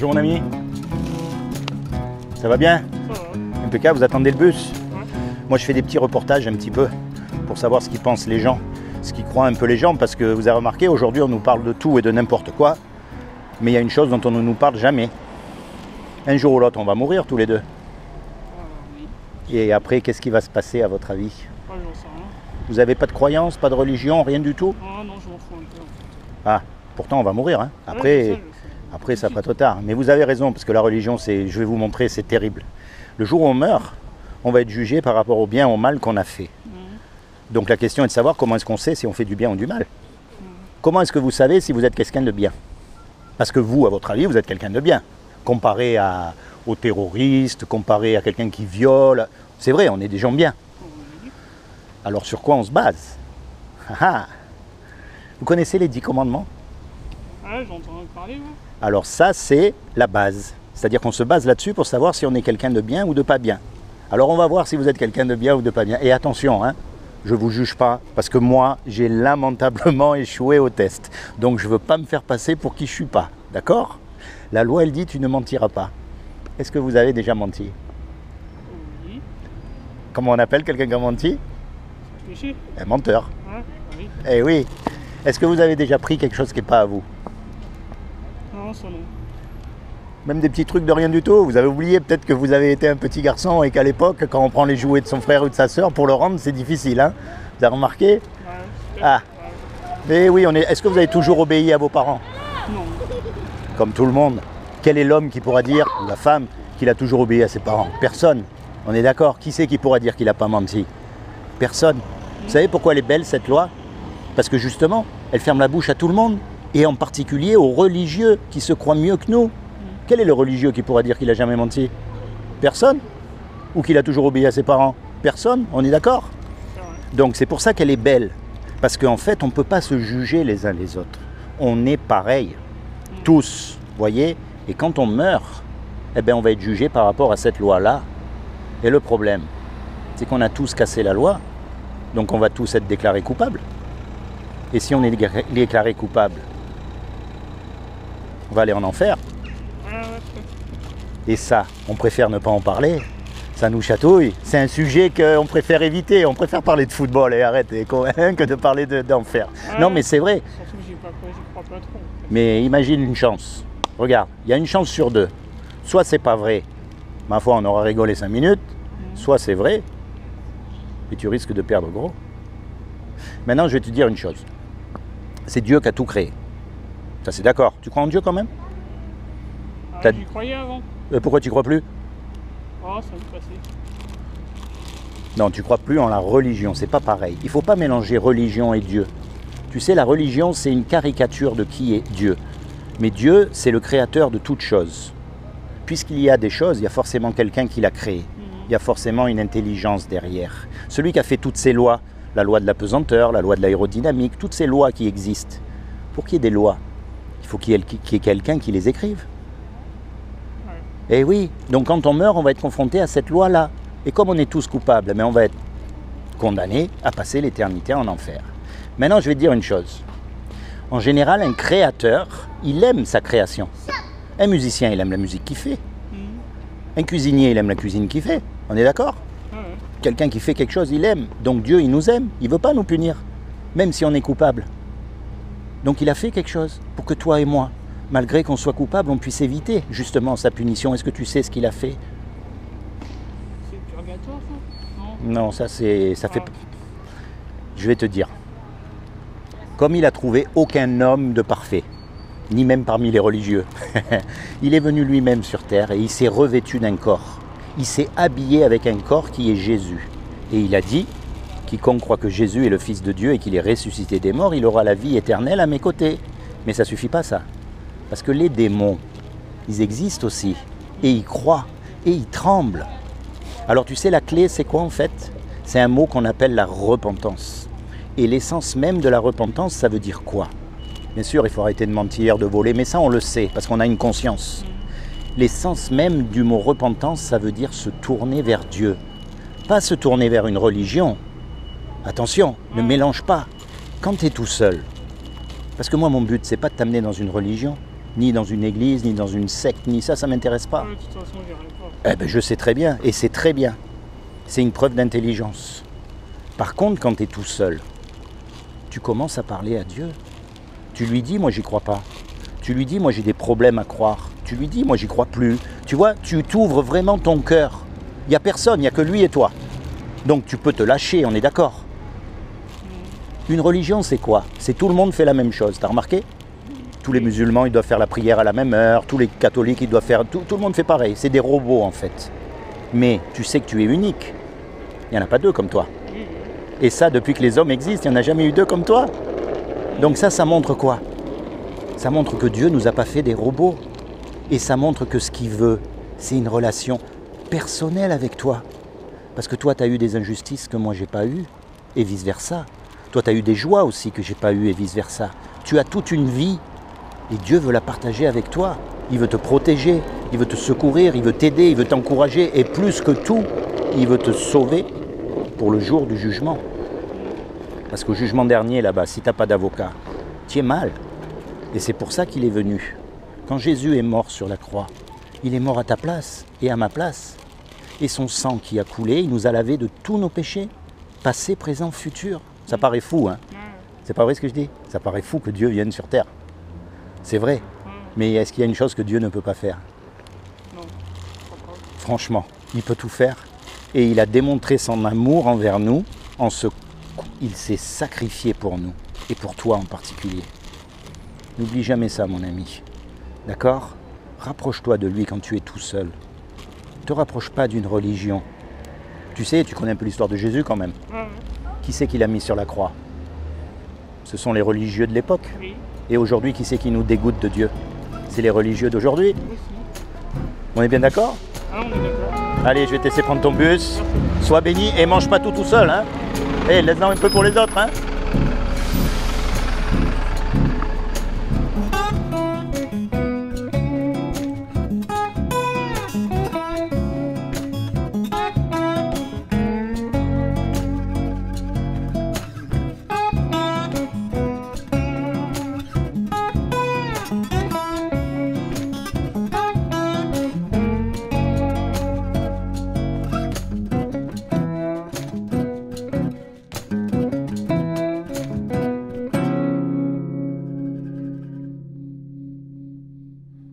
Bonjour mon ami. Ça va bien? Ça va. Impeccable, vous attendez le bus? Ouais. Moi je fais des petits reportages un petit peu pour savoir ce qu'ils pensent les gens, ce qu'ils croient un peu les gens, parce que vous avez remarqué, aujourd'hui on nous parle de tout et de n'importe quoi, mais il y a une chose dont on ne nous parle jamais. Un jour ou l'autre on va mourir tous les deux. Oui. Et après qu'est-ce qui va se passer à votre avis? Ah, j'en sais rien. Vous n'avez pas de croyance, pas de religion, rien du tout? Ah non, je m'en fous un peu. En fait. Ah, pourtant on va mourir, hein. Ouais, Après... je sais. Après, ça pas trop tard. Mais vous avez raison, parce que la religion, je vais vous montrer, c'est terrible. Le jour où on meurt, on va être jugé par rapport au bien ou au mal qu'on a fait. Donc la question est de savoir comment est-ce qu'on sait si on fait du bien ou du mal. Comment est-ce que vous savez si vous êtes quelqu'un de bien? Parce que vous, à votre avis, vous êtes quelqu'un de bien. Comparé aux terroristes, comparé à quelqu'un qui viole. C'est vrai, on est des gens bien. Oui. Alors sur quoi on se base? Vous connaissez les 10 commandements? Ah, j'entends parler, ouais. Alors ça, c'est la base. C'est-à-dire qu'on se base là-dessus pour savoir si on est quelqu'un de bien ou de pas bien. Alors on va voir si vous êtes quelqu'un de bien ou de pas bien. Et attention, hein, je ne vous juge pas, parce que moi, j'ai lamentablement échoué au test. Donc je ne veux pas me faire passer pour qui je ne suis pas. D'accord? La loi, elle dit, tu ne mentiras pas. Est-ce que vous avez déjà menti? Oui. Comment on appelle quelqu'un qui a menti? Péché. Un menteur. Ouais, oui. Eh oui. Est-ce que vous avez déjà pris quelque chose qui n'est pas à vous? Non, ça non. Même des petits trucs de rien du tout. Vous avez oublié peut-être que vous avez été un petit garçon et qu'à l'époque, quand on prend les jouets de son frère ou de sa sœur, pour le rendre, c'est difficile. Hein, vous avez remarqué? Ouais. Ah. Mais oui, est-ce que vous avez toujours obéi à vos parents? Non. Comme tout le monde. Quel est l'homme qui pourra dire, ou la femme, qu'il a toujours obéi à ses parents? Personne. On est d'accord? Qui c'est qui pourra dire qu'il n'a pas menti? Personne. Vous savez pourquoi elle est belle, cette loi? Parce que justement, elle ferme la bouche à tout le monde, et en particulier aux religieux qui se croient mieux que nous. Quel est le religieux qui pourra dire qu'il n'a jamais menti? Personne. Ou qu'il a toujours obéi à ses parents? Personne. On est d'accord? C'est vrai. Donc c'est pour ça qu'elle est belle. Parce qu'en fait, on ne peut pas se juger les uns les autres. On est pareils. Tous. Voyez? Et quand on meurt, eh bien, on va être jugé par rapport à cette loi-là. Et le problème, c'est qu'on a tous cassé la loi. Donc on va tous être déclarés coupables. Et si on est déclaré coupable, on va aller en enfer. Et ça, on préfère ne pas en parler. Ça nous chatouille. C'est un sujet qu'on préfère éviter. On préfère parler de football et arrêtez que de parler d'enfer. Non, mais c'est vrai. Surtout que j'y crois pas trop. Mais imagine une chance. Regarde, il y a une chance sur deux. Soit c'est pas vrai, ma foi, on aura rigolé 5 minutes. Soit c'est vrai, et tu risques de perdre gros. Maintenant, je vais te dire une chose. C'est Dieu qui a tout créé. Ça, c'est d'accord. Tu crois en Dieu quand même? Ah, j'y croyais avant. Pourquoi tu crois plus? Ah, ça me passait. Non, tu crois plus en la religion. C'est pas pareil. Il faut pas mélanger religion et Dieu. Tu sais, la religion, c'est une caricature de qui est Dieu. Mais Dieu, c'est le créateur de toutes choses. Puisqu'il y a des choses, il y a forcément quelqu'un qui l'a créé. Il y a forcément une intelligence derrière. Celui qui a fait toutes ces lois, la loi de la pesanteur, la loi de l'aérodynamique, toutes ces lois qui existent. Pour qu'il y ait des lois, il faut qu'il y ait quelqu'un qui les écrive. Et oui, donc quand on meurt, on va être confronté à cette loi-là. Et comme on est tous coupables, mais on va être condamnés à passer l'éternité en enfer. Maintenant, je vais te dire une chose. En général, un créateur, il aime sa création. Un musicien, il aime la musique qu'il fait. Un cuisinier, il aime la cuisine qu'il fait. On est d'accord? Quelqu'un qui fait quelque chose, il aime. Donc Dieu, il nous aime. Il ne veut pas nous punir, même si on est coupable. Donc il a fait quelque chose pour que toi et moi, malgré qu'on soit coupable, on puisse éviter justement sa punition. Est-ce que tu sais ce qu'il a fait? C'est le purgatoire, ça? Non. Non, ça fait... Je vais te dire. Comme il a trouvé aucun homme de parfait, ni même parmi les religieux, il est venu lui-même sur terre et il s'est revêtu d'un corps. Il s'est habillé avec un corps qui est Jésus. Et il a dit, quiconque croit que Jésus est le Fils de Dieu et qu'il est ressuscité des morts, il aura la vie éternelle à mes côtés. Mais ça ne suffit pas ça. Parce que les démons, ils existent aussi. Et ils croient. Et ils tremblent. Alors tu sais, la clé, c'est quoi en fait? C'est un mot qu'on appelle la repentance. Et l'essence même de la repentance, ça veut dire quoi? Bien sûr, il faut arrêter de mentir, de voler, mais ça on le sait, parce qu'on a une conscience. L'essence même du mot repentance, ça veut dire se tourner vers Dieu. Pas se tourner vers une religion. Attention, ne mélange pas. Quand tu es tout seul, parce que moi mon but, c'est pas de t'amener dans une religion. Ni dans une église, ni dans une secte, ni ça m'intéresse pas. De toute façon, j'y arrive pas. Eh ben, je sais très bien, et c'est très bien. C'est une preuve d'intelligence. Par contre, quand tu es tout seul, tu commences à parler à Dieu. Tu lui dis, moi j'y crois pas. Tu lui dis, moi j'ai des problèmes à croire. Tu lui dis, moi j'y crois plus. Tu vois, tu t'ouvres vraiment ton cœur. Il n'y a personne, il n'y a que lui et toi. Donc tu peux te lâcher, on est d'accord. Une religion, c'est quoi? C'est tout le monde fait la même chose, t'as remarqué? Tous les musulmans, ils doivent faire la prière à la même heure. Tous les catholiques, ils doivent faire... Tout le monde fait pareil. C'est des robots, en fait. Mais tu sais que tu es unique. Il n'y en a pas deux comme toi. Et ça, depuis que les hommes existent, il n'y en a jamais eu deux comme toi. Donc ça montre quoi? Ça montre que Dieu ne nous a pas fait des robots. Et ça montre que ce qu'il veut, c'est une relation personnelle avec toi. Parce que toi, tu as eu des injustices que moi, j'ai pas eues. Et vice-versa. Toi, tu as eu des joies aussi que j'ai pas eues et vice-versa. Tu as toute une vie. Et Dieu veut la partager avec toi. Il veut te protéger, il veut te secourir, il veut t'aider, il veut t'encourager. Et plus que tout, il veut te sauver pour le jour du jugement. Parce qu'au jugement dernier, là-bas, si tu n'as pas d'avocat, tu es mal. Et c'est pour ça qu'il est venu. Quand Jésus est mort sur la croix, il est mort à ta place et à ma place. Et son sang qui a coulé, il nous a lavé de tous nos péchés, passé, présent, futur. Ça paraît fou, hein? C'est pas vrai ce que je dis? Ça paraît fou que Dieu vienne sur terre. C'est vrai. Mais est-ce qu'il y a une chose que Dieu ne peut pas faire? Non. Franchement, il peut tout faire. Et il a démontré son amour envers nous. Il s'est sacrifié pour nous. Et pour toi en particulier. N'oublie jamais ça, mon ami. D'accord? Rapproche-toi de lui quand tu es tout seul. Ne te rapproche pas d'une religion. Tu sais, tu connais un peu l'histoire de Jésus quand même. Qui c'est qui l'a mis sur la croix? Ce sont les religieux de l'époque. Oui. Et aujourd'hui, qui c'est qui nous dégoûte de Dieu? C'est les religieux d'aujourd'hui. Aussi. On est bien d'accord? Ah, on est d'accord. Allez, je vais te laisser prendre ton bus. Sois béni et mange pas tout seul. Hein. Et laisse-en un peu pour les autres. Hein.